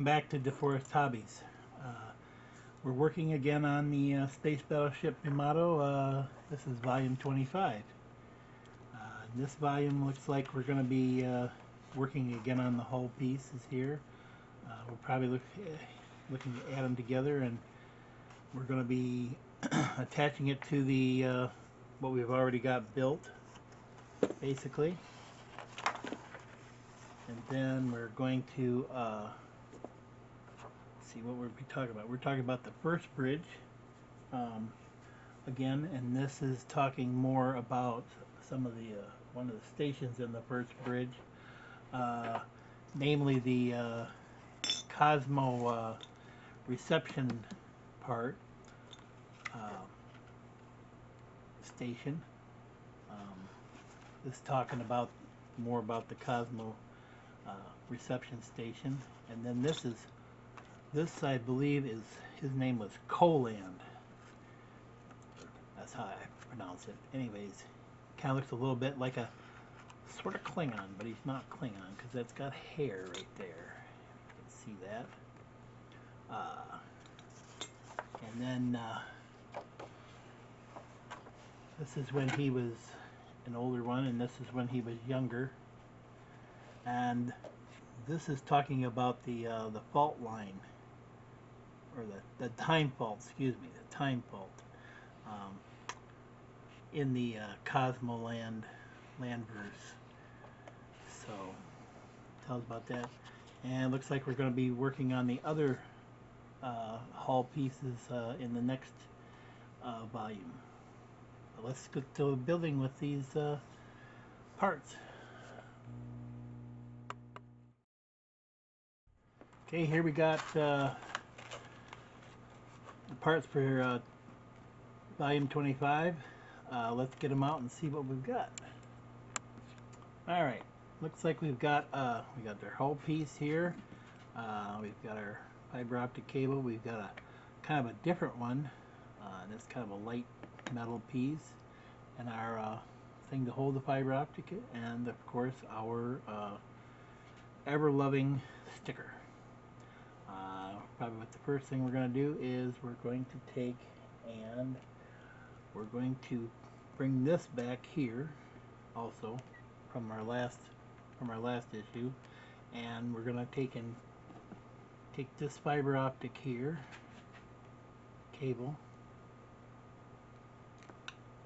Welcome back to DeForest Hobbies. We're working again on the Space Battleship Yamato. This is volume 25. This volume looks like we're going to be working again on the hull pieces here. We're probably looking to add them together, and we're going to be attaching it to the what we've already got built, basically. And then we're going to see what we'll be talking about. We're talking about the first bridge again, and this is talking more about some of the one of the stations in the first bridge, namely the Cosmo reception part station. This is talking about more about the Cosmo reception station, and then this I believe is, his name was Coland. That's how I pronounce it. Anyways, kind of looks a little bit like a sort of Klingon, but he's not Klingon because that's got hair right there. You can see that. And then this is when he was an older one, and this is when he was younger. And this is talking about the fault line, or the time fault, excuse me, the time fault in the Cosmo landverse. So tells about that, and it looks like we're going to be working on the other hull pieces in the next volume. But let's get to building with these parts. Okay, here we got the parts for volume 25. Let's get them out and see what we've got. All right, looks like we got their whole piece here. We've got our fiber optic cable. We've got a kind of a different one. That's kind of a light metal piece, and our thing to hold the fiber optic, and of course our ever-loving sticker. Probably what the first thing we're going to do is we're going to take and we're going to bring this back here also from our last issue, and we're going to take this fiber optic here cable,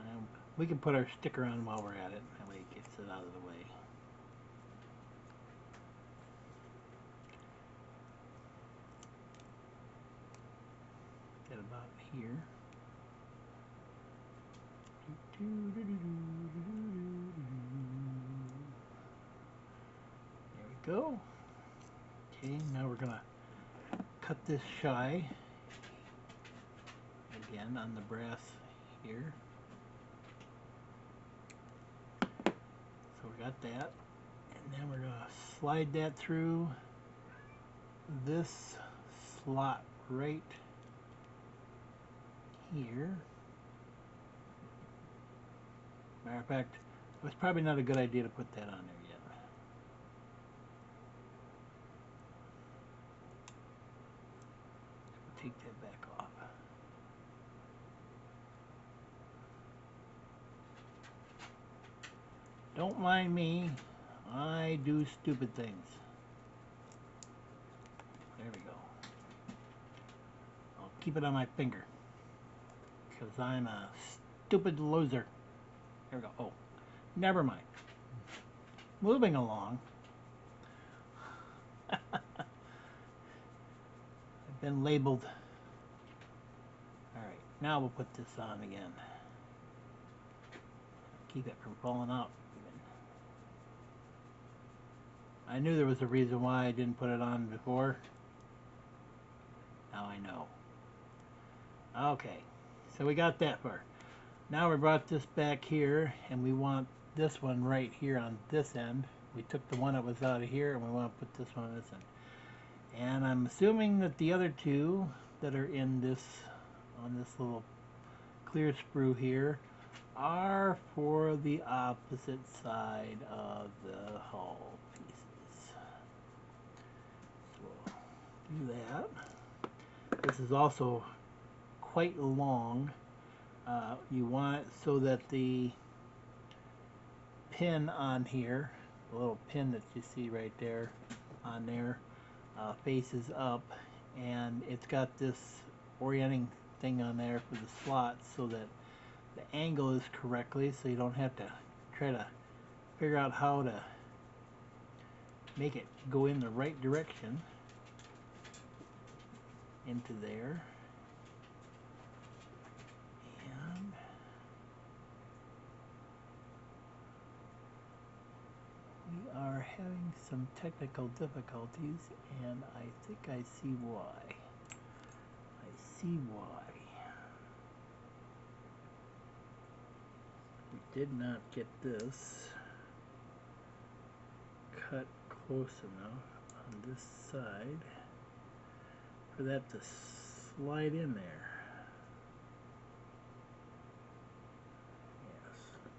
and we can put our sticker on while we're at it, that way it gets it out of the way. Get about here. There we go. Okay, now we're gonna cut this shy again on the brass here. So we got that, and then we're gonna slide that through this slot right here. Matter of fact, it was probably not a good idea to put that on there yet. We'll take that back off. Don't mind me, I do stupid things. There we go. I'll keep it on my finger, because I'm a stupid loser. There we go. Oh, never mind. Moving along. I've been labeled. Alright, now we'll put this on again. Keep it from falling out even. I knew there was a reason why I didn't put it on before. Now I know. Okay, so we got that far. Now we brought this back here, and we want this one right here on this end. We took the one that was out of here, and we want to put this one on this end. And I'm assuming that the other two that are in this, on this little clear sprue here, are for the opposite side of the hull pieces. So we'll do that. This is also quite long. You want it so that the pin on here, the little pin that you see right there on there, faces up, and it's got this orienting thing on there for the slots so that the angle is correctly, so you don't have to try to figure out how to make it go in the right direction into there. And we are having some technical difficulties, and I think I see why. I see why. We did not get this cut close enough on this side for that to slide in there.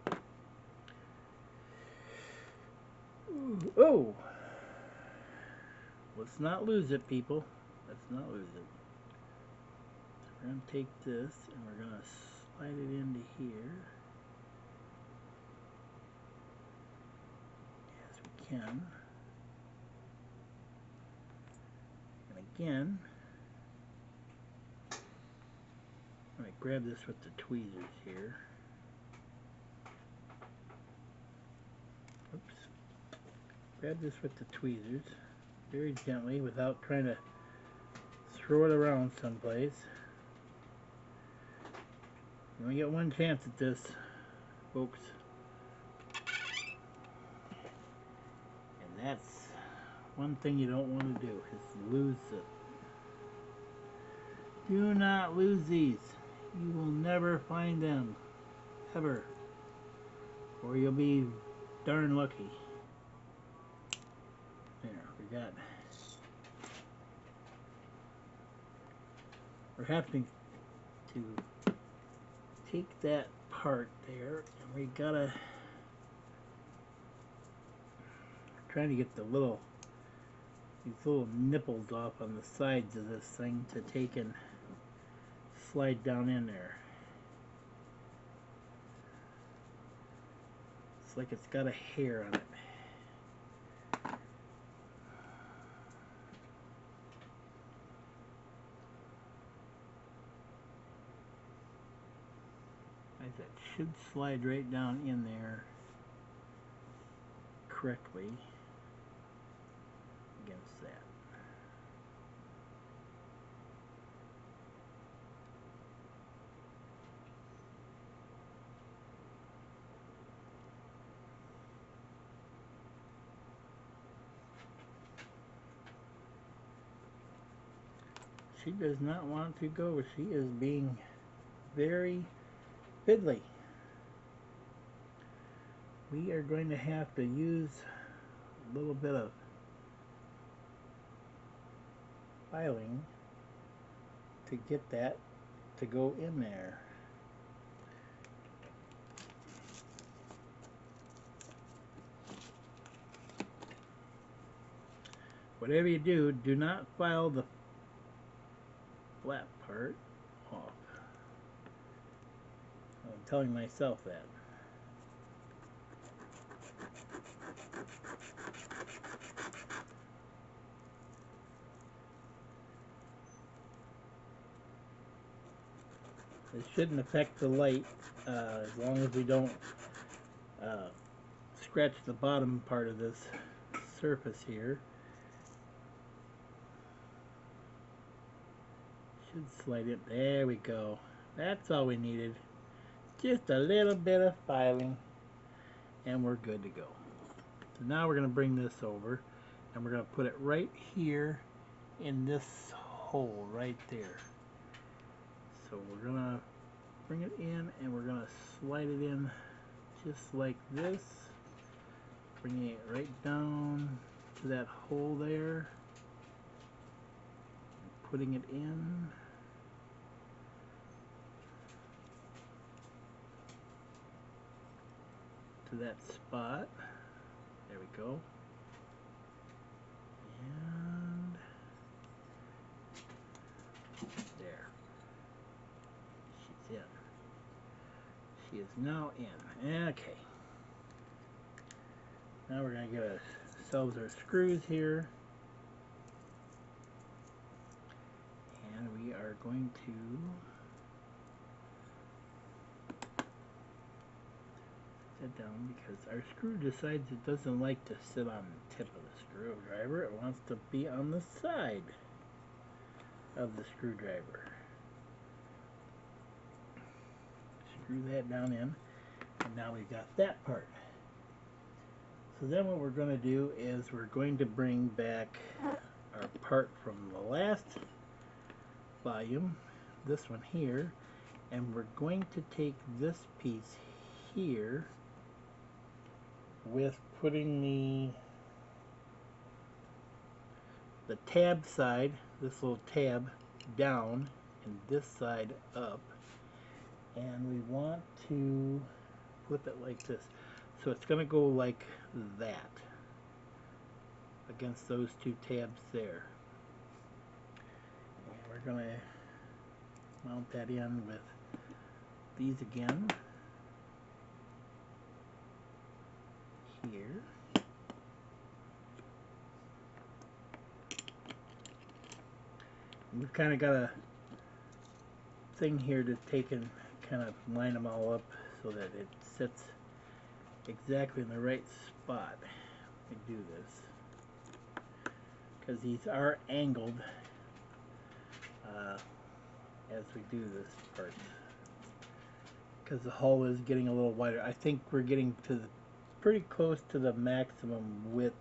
Yes. Ooh, oh! Let's not lose it, people. Let's not lose it. So we're going to take this and we're going to slide it into here. As we can. And again, I'm going to grab this with the tweezers here. Oops. Grab this with the tweezers very gently without trying to throw it around someplace. You only get one chance at this, folks. And that's one thing you don't want to do, is lose it. Do not lose these. You will never find them, ever. Or you'll be darn lucky. There, we got. We're having to take that part there, and we gotta trying to get these little nipples off on the sides of this thing to take and slide down in there. It's like it's got a hair on it. That should slide right down in there correctly against that. She does not want to go. She is being very fiddly. We are going to have to use a little bit of filing to get that to go in there. Whatever you do, do not file the flat part off. I'm telling myself that. It shouldn't affect the light as long as we don't scratch the bottom part of this surface here. Should slide it. There we go. That's all we needed. Just a little bit of filing and we're good to go. So now we're going to bring this over and we're going to put it right here in this hole right there. So we're going to bring it in and we're going to slide it in just like this, bringing it right down to that hole there, putting it in. To that spot. There we go. And He is now in. Okay. Now we're going to get ourselves our screws here. And we are going to set that down because our screw decides it doesn't like to sit on the tip of the screwdriver. It wants to be on the side of the screwdriver. Screw that down in, and now we've got that part. So then what we're going to do is we're going to bring back our part from the last volume, this one here, and we're going to take this piece here with putting the tab side, this little tab, down and this side up, and we want to flip it like this. So it's going to go like that against those two tabs there. And we're going to mount that in with these again here. And we've kind of got a thing here to take and kind of line them all up so that it sits exactly in the right spot. We do this because these are angled as we do this part, because the hull is getting a little wider. I think we're getting to pretty close to the maximum width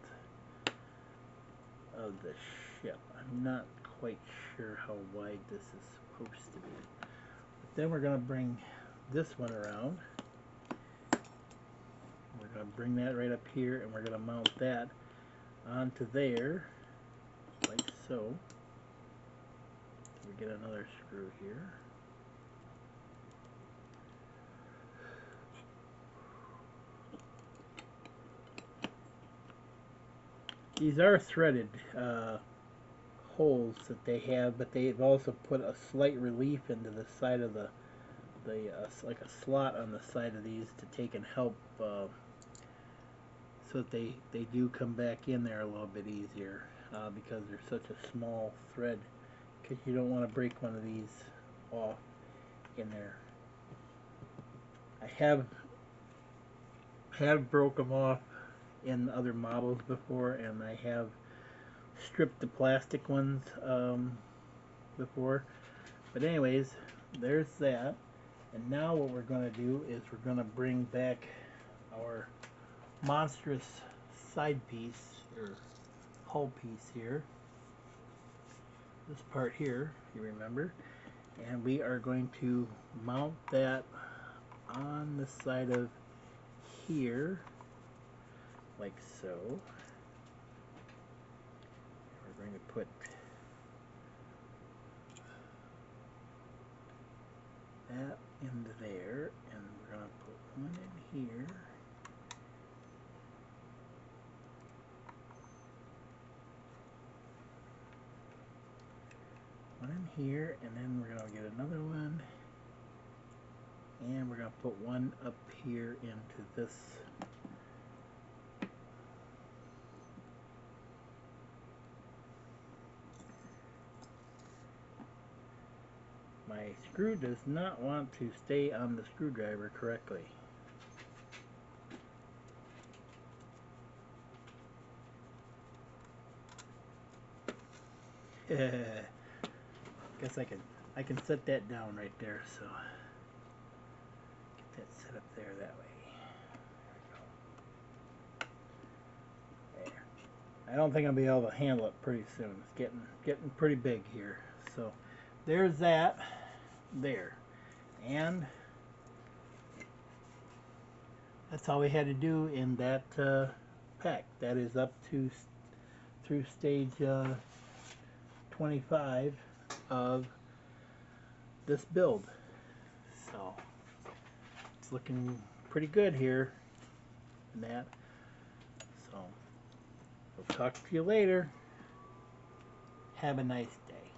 of the ship. I'm not quite sure how wide this is supposed to be. But then we're going to bring this one around. We're going to bring that right up here, and we're going to mount that onto there, like so. We get another screw here. These are threaded holes that they have, but they've also put a slight relief into the side of the like a slot on the side of these to take and help so that they do come back in there a little bit easier because they're such a small thread, because you don't want to break one of these off in there. I have broke them off in other models before, and I have stripped the plastic ones before. But anyways, there's that. And now what we're going to do is we're going to bring back our monstrous side piece, or hull piece here. This part here, you remember. And we are going to mount that on the side of here, like so. We're going to put that into there, and we're going to put one in here. One in here, and then we're going to get another one, and we're going to put one up here into this. My screw does not want to stay on the screwdriver correctly. Guess I can set that down right there, so get that set up there that way. There we go. There. I don't think I'll be able to handle it pretty soon. It's getting pretty big here. So there's that there, and that's all we had to do in that pack. That is up to through stage 25 of this build. So it's looking pretty good here in that. So we'll talk to you later. Have a nice day.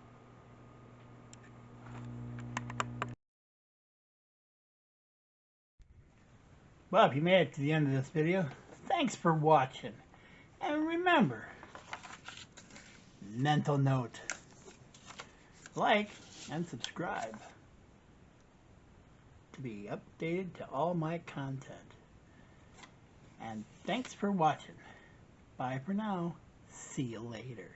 Well, if you made it to the end of this video, thanks for watching. And remember, mental note, like and subscribe to be updated to all my content. And thanks for watching. Bye for now. See you later.